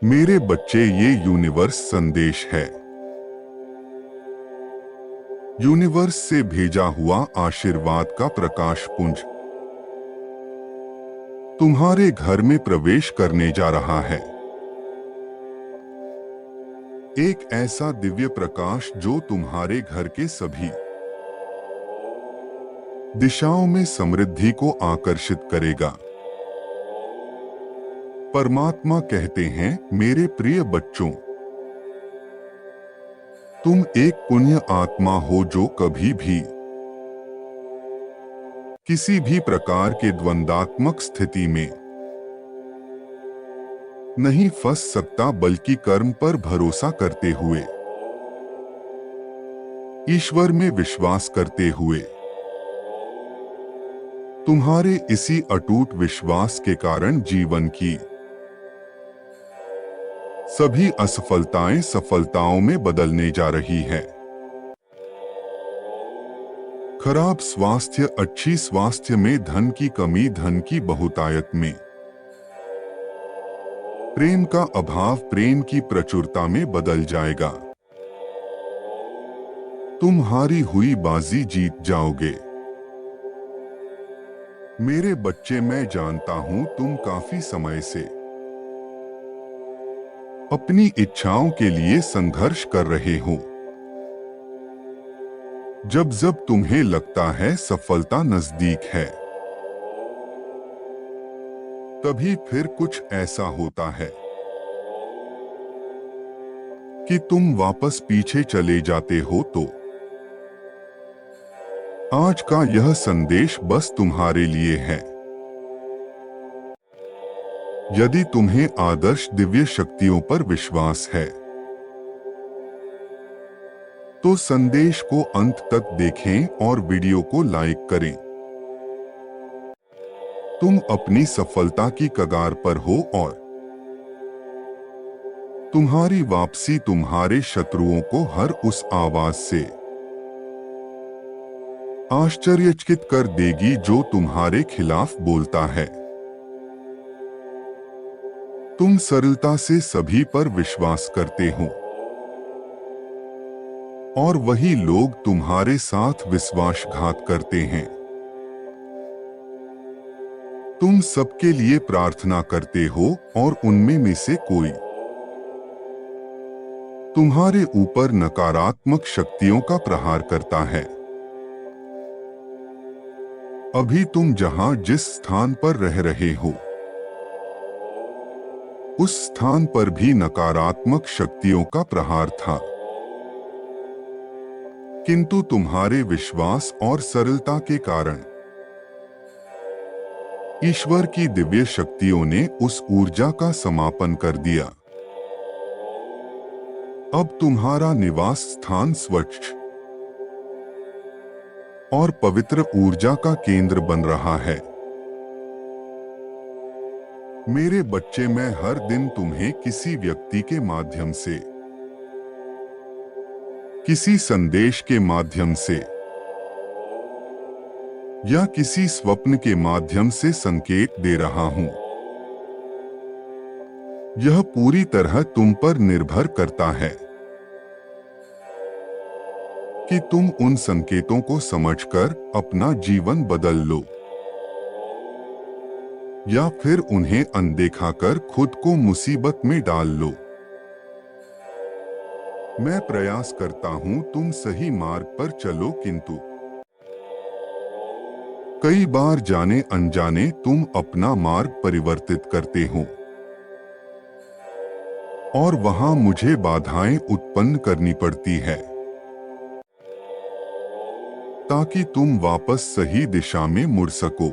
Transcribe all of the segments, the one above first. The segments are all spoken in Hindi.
मेरे बच्चे, ये यूनिवर्स संदेश है। यूनिवर्स से भेजा हुआ आशीर्वाद का प्रकाश पुंज तुम्हारे घर में प्रवेश करने जा रहा है। एक ऐसा दिव्य प्रकाश जो तुम्हारे घर के सभी दिशाओं में समृद्धि को आकर्षित करेगा। परमात्मा कहते हैं, मेरे प्रिय बच्चों, तुम एक पुण्य आत्मा हो जो कभी भी किसी भी प्रकार के द्वंद्वात्मक स्थिति में नहीं फंस सकता, बल्कि कर्म पर भरोसा करते हुए, ईश्वर में विश्वास करते हुए, तुम्हारे इसी अटूट विश्वास के कारण जीवन की सभी असफलताएं सफलताओं में बदलने जा रही है। खराब स्वास्थ्य अच्छी स्वास्थ्य में, धन की कमी धन की बहुतायत में, प्रेम का अभाव प्रेम की प्रचुरता में बदल जाएगा। तुम हारी हुई बाजी जीत जाओगे। मेरे बच्चे, मैं जानता हूं तुम काफी समय से अपनी इच्छाओं के लिए संघर्ष कर रहे हो। जब जब तुम्हें लगता है सफलता नजदीक है, तभी फिर कुछ ऐसा होता है कि तुम वापस पीछे चले जाते हो। तो आज का यह संदेश बस तुम्हारे लिए है। यदि तुम्हें आदर्श दिव्य शक्तियों पर विश्वास है, तो संदेश को अंत तक देखें और वीडियो को लाइक करें। तुम अपनी सफलता की कगार पर हो और तुम्हारी वापसी तुम्हारे शत्रुओं को हर उस आवाज से आश्चर्यचकित कर देगी जो तुम्हारे खिलाफ बोलता है। तुम सरलता से सभी पर विश्वास करते हो, और वही लोग तुम्हारे साथ विश्वासघात करते हैं। तुम सबके लिए प्रार्थना करते हो और उनमें से कोई तुम्हारे ऊपर नकारात्मक शक्तियों का प्रहार करता है। अभी तुम जहां जिस स्थान पर रह रहे हो, उस स्थान पर भी नकारात्मक शक्तियों का प्रहार था, किंतु तुम्हारे विश्वास और सरलता के कारण ईश्वर की दिव्य शक्तियों ने उस ऊर्जा का समापन कर दिया। अब तुम्हारा निवास स्थान स्वच्छ और पवित्र ऊर्जा का केंद्र बन रहा है। मेरे बच्चे, मैं हर दिन तुम्हें किसी व्यक्ति के माध्यम से, किसी संदेश के माध्यम से या किसी स्वप्न के माध्यम से संकेत दे रहा हूं। यह पूरी तरह तुम पर निर्भर करता है कि तुम उन संकेतों को समझकर अपना जीवन बदल लो, या फिर उन्हें अनदेखा कर खुद को मुसीबत में डाल लो। मैं प्रयास करता हूं तुम सही मार्ग पर चलो, किंतु कई बार जाने अनजाने तुम अपना मार्ग परिवर्तित करते हो, और वहां मुझे बाधाएं उत्पन्न करनी पड़ती है ताकि तुम वापस सही दिशा में मुड़ सको।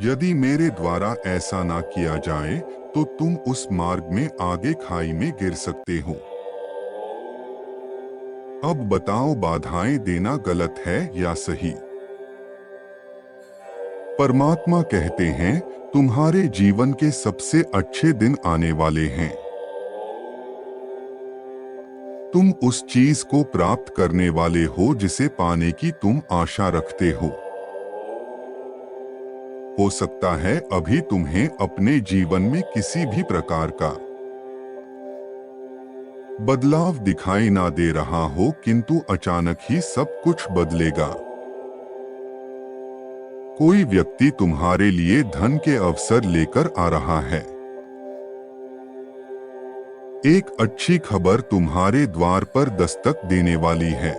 यदि मेरे द्वारा ऐसा ना किया जाए तो तुम उस मार्ग में आगे खाई में गिर सकते हो। अब बताओ, बाधाएं देना गलत है या सही? परमात्मा कहते हैं, तुम्हारे जीवन के सबसे अच्छे दिन आने वाले हैं। तुम उस चीज को प्राप्त करने वाले हो जिसे पाने की तुम आशा रखते हो। हो सकता है अभी तुम्हें अपने जीवन में किसी भी प्रकार का बदलाव दिखाई ना दे रहा हो, किंतु अचानक ही सब कुछ बदलेगा। कोई व्यक्ति तुम्हारे लिए धन के अवसर लेकर आ रहा है। एक अच्छी खबर तुम्हारे द्वार पर दस्तक देने वाली है।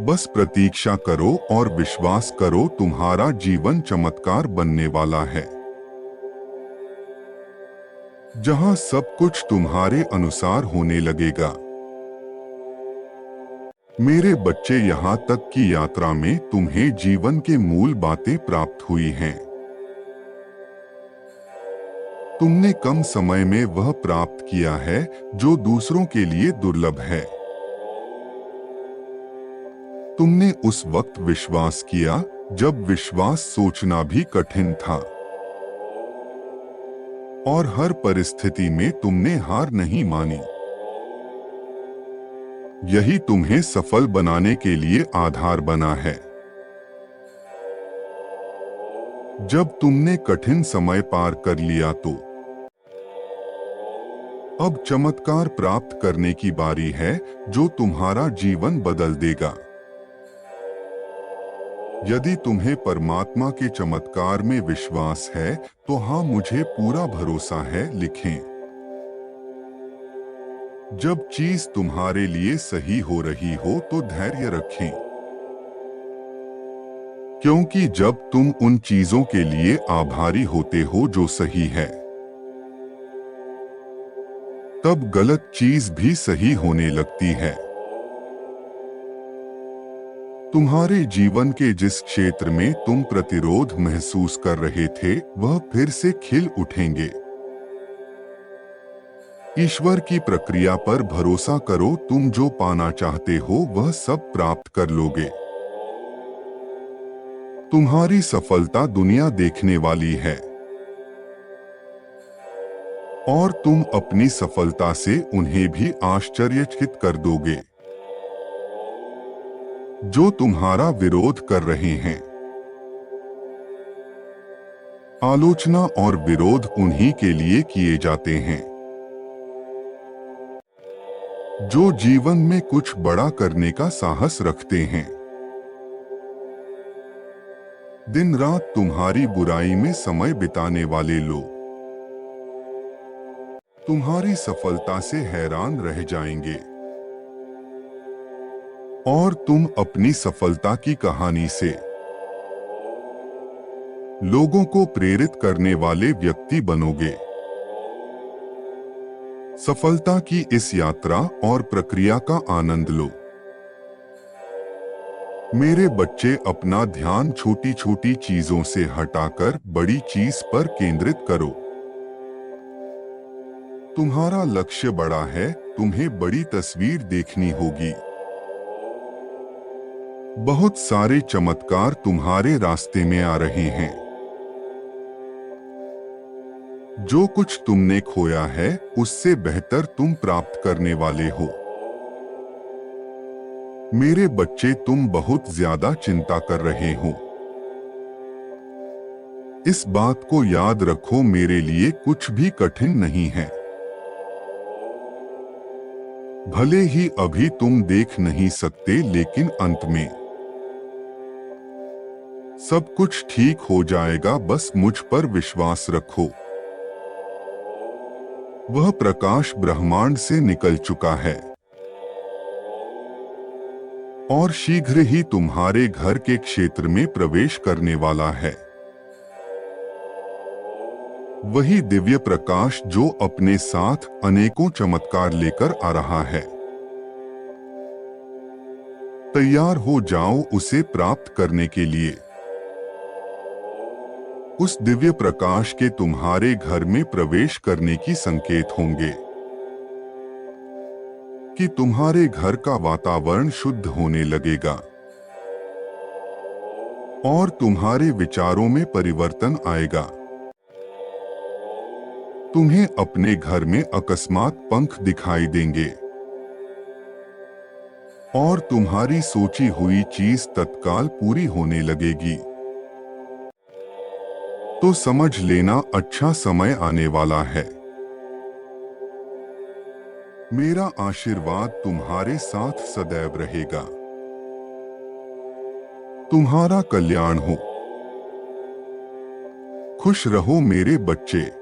बस प्रतीक्षा करो और विश्वास करो, तुम्हारा जीवन चमत्कार बनने वाला है। जहां सब कुछ तुम्हारे अनुसार होने लगेगा। मेरे बच्चे, यहाँ तक की यात्रा में तुम्हें जीवन के मूल बातें प्राप्त हुई हैं। तुमने कम समय में वह प्राप्त किया है जो दूसरों के लिए दुर्लभ है। तुमने उस वक्त विश्वास किया जब विश्वास सोचना भी कठिन था। और हर परिस्थिति में तुमने हार नहीं मानी। यही तुम्हें सफल बनाने के लिए आधार बना है। जब तुमने कठिन समय पार कर लिया तो अब चमत्कार प्राप्त करने की बारी है जो तुम्हारा जीवन बदल देगा। यदि तुम्हें परमात्मा के चमत्कार में विश्वास है तो हाँ, मुझे पूरा भरोसा है लिखें। जब चीज तुम्हारे लिए सही हो रही हो तो धैर्य रखें, क्योंकि जब तुम उन चीजों के लिए आभारी होते हो जो सही है, तब गलत चीज भी सही होने लगती है। तुम्हारे जीवन के जिस क्षेत्र में तुम प्रतिरोध महसूस कर रहे थे वह फिर से खिल उठेंगे। ईश्वर की प्रक्रिया पर भरोसा करो, तुम जो पाना चाहते हो वह सब प्राप्त कर लोगे। तुम्हारी सफलता दुनिया देखने वाली है और तुम अपनी सफलता से उन्हें भी आश्चर्यचकित कर दोगे जो तुम्हारा विरोध कर रहे हैं। आलोचना और विरोध उन्हीं के लिए किए जाते हैं जो जीवन में कुछ बड़ा करने का साहस रखते हैं। दिन रात तुम्हारी बुराई में समय बिताने वाले लोग तुम्हारी सफलता से हैरान रह जाएंगे और तुम अपनी सफलता की कहानी से लोगों को प्रेरित करने वाले व्यक्ति बनोगे। सफलता की इस यात्रा और प्रक्रिया का आनंद लो। मेरे बच्चे, अपना ध्यान छोटी छोटी चीजों से हटाकर बड़ी चीज पर केंद्रित करो। तुम्हारा लक्ष्य बड़ा है, तुम्हें बड़ी तस्वीर देखनी होगी। बहुत सारे चमत्कार तुम्हारे रास्ते में आ रहे हैं। जो कुछ तुमने खोया है उससे बेहतर तुम प्राप्त करने वाले हो। मेरे बच्चे, तुम बहुत ज्यादा चिंता कर रहे हो। इस बात को याद रखो, मेरे लिए कुछ भी कठिन नहीं है। भले ही अभी तुम देख नहीं सकते, लेकिन अंत में सब कुछ ठीक हो जाएगा। बस मुझ पर विश्वास रखो। वह प्रकाश ब्रह्मांड से निकल चुका है और शीघ्र ही तुम्हारे घर के क्षेत्र में प्रवेश करने वाला है। वही दिव्य प्रकाश जो अपने साथ अनेकों चमत्कार लेकर आ रहा है। तैयार हो जाओ उसे प्राप्त करने के लिए। उस दिव्य प्रकाश के तुम्हारे घर में प्रवेश करने की संकेत होंगे कि तुम्हारे घर का वातावरण शुद्ध होने लगेगा और तुम्हारे विचारों में परिवर्तन आएगा। तुम्हें अपने घर में अकस्मात पंख दिखाई देंगे और तुम्हारी सोची हुई चीज तत्काल पूरी होने लगेगी। तो समझ लेना अच्छा समय आने वाला है। मेरा आशीर्वाद तुम्हारे साथ सदैव रहेगा। तुम्हारा कल्याण हो। खुश रहो मेरे बच्चे।